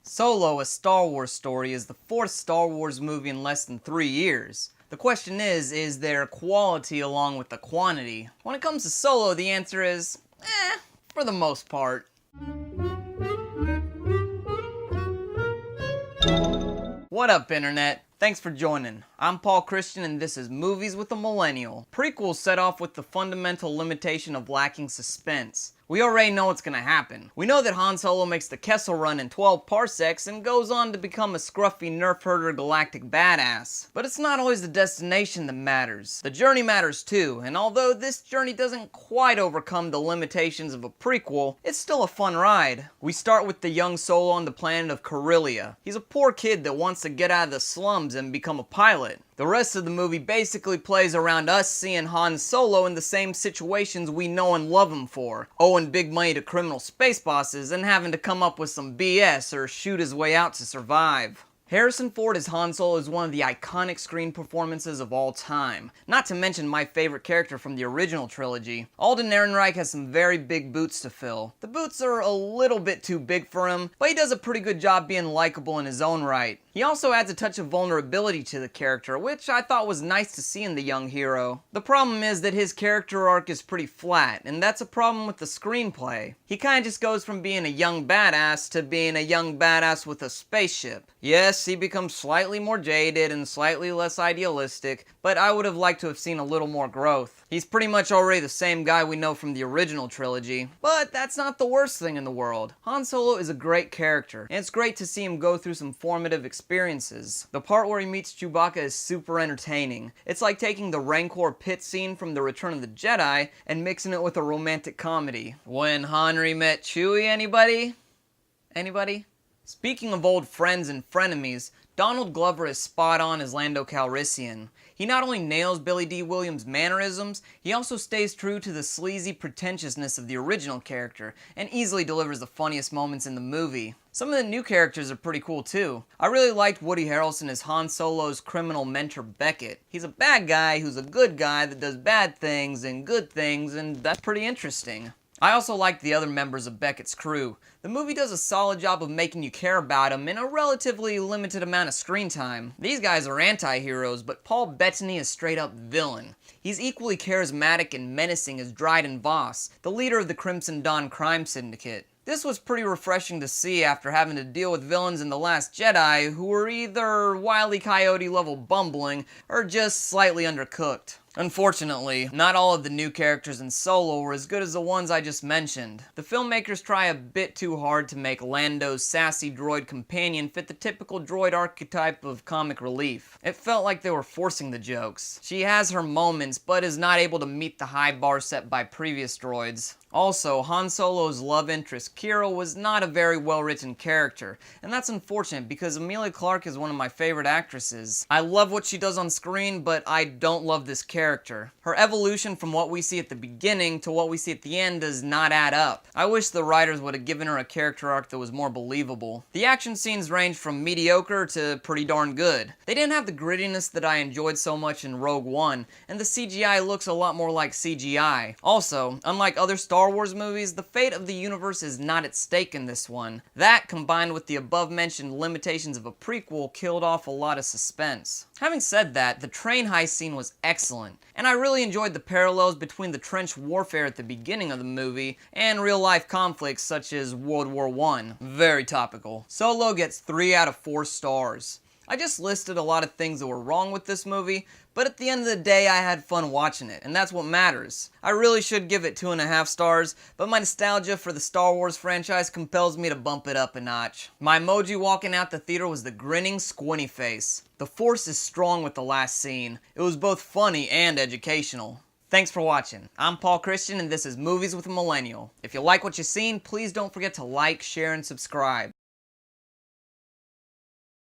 Solo, a Star Wars story, is the fourth Star Wars movie in less than 3 years. The question is there quality along with the quantity? When it comes to Solo, the answer is, for the most part. What up, Internet? Thanks for joining. I'm Paul Christian and this is Movies with a Millennial. Prequels set off with the fundamental limitation of lacking suspense. We already know what's gonna happen. We know that Han Solo makes the Kessel Run in 12 parsecs and goes on to become a scruffy nerf herder galactic badass. But it's not always the destination that matters. The journey matters too, and although this journey doesn't quite overcome the limitations of a prequel, it's still a fun ride. We start with the young Solo on the planet of Corellia. He's a poor kid that wants to get out of the slums and become a pilot. The rest of the movie basically plays around us seeing Han Solo in the same situations we know and love him for, owing big money to criminal space bosses and having to come up with some BS or shoot his way out to survive. Harrison Ford as Han Solo is one of the iconic screen performances of all time, not to mention my favorite character from the original trilogy. Alden Ehrenreich has some very big boots to fill. The boots are a little bit too big for him, but he does a pretty good job being likable in his own right. He also adds a touch of vulnerability to the character, which I thought was nice to see in the young hero. The problem is that his character arc is pretty flat, and that's a problem with the screenplay. He kinda just goes from being a young badass to being a young badass with a spaceship. Yes, he becomes slightly more jaded and slightly less idealistic, but I would have liked to have seen a little more growth. He's pretty much already the same guy we know from the original trilogy, but that's not the worst thing in the world. Han Solo is a great character, and it's great to see him go through some formative experiences. The part where he meets Chewbacca is super entertaining. It's like taking the Rancor pit scene from The Return of the Jedi and mixing it with a romantic comedy. When Henry met Chewie, anybody? Anybody? Speaking of old friends and frenemies, Donald Glover is spot on as Lando Calrissian. He not only nails Billy D. Williams' mannerisms, he also stays true to the sleazy pretentiousness of the original character, and easily delivers the funniest moments in the movie. Some of the new characters are pretty cool too. I really liked Woody Harrelson as Han Solo's criminal mentor Beckett. He's a bad guy who's a good guy that does bad things and good things, and that's pretty interesting. I also liked the other members of Beckett's crew. The movie does a solid job of making you care about them in a relatively limited amount of screen time. These guys are anti-heroes, but Paul Bettany is straight up villain. He's equally charismatic and menacing as Dryden Voss, the leader of the Crimson Dawn crime syndicate. This was pretty refreshing to see after having to deal with villains in The Last Jedi who were either Wile E. Coyote level bumbling or just slightly undercooked. Unfortunately, not all of the new characters in Solo were as good as the ones I just mentioned. The filmmakers try a bit too hard to make Lando's sassy droid companion fit the typical droid archetype of comic relief. It felt like they were forcing the jokes. She has her moments, but is not able to meet the high bar set by previous droids. Also, Han Solo's love interest, Kira, was not a very well-written character, and that's unfortunate because Emilia Clarke is one of my favorite actresses. I love what she does on screen, but I don't love this character. Her evolution from what we see at the beginning to what we see at the end does not add up. I wish the writers would have given her a character arc that was more believable. The action scenes range from mediocre to pretty darn good. They didn't have the grittiness that I enjoyed so much in Rogue One, and the CGI looks a lot more like CGI. Also, unlike other Star Wars movies, the fate of the universe is not at stake in this one. That, combined with the above-mentioned limitations of a prequel, killed off a lot of suspense. Having said that, the train heist scene was excellent, and I really enjoyed the parallels between the trench warfare at the beginning of the movie and real-life conflicts such as World War I. Very topical. Solo gets 3 out of 4 stars. I just listed a lot of things that were wrong with this movie, but at the end of the day, I had fun watching it, and that's what matters. I really should give it 2.5 stars, but my nostalgia for the Star Wars franchise compels me to bump it up a notch. My emoji walking out the theater was the grinning, squinty face. The Force is strong with the last scene. It was both funny and educational. Thanks for watching. I'm Paul Christian, and this is Movies with a Millennial. If you like what you've seen, please don't forget to like, share, and subscribe.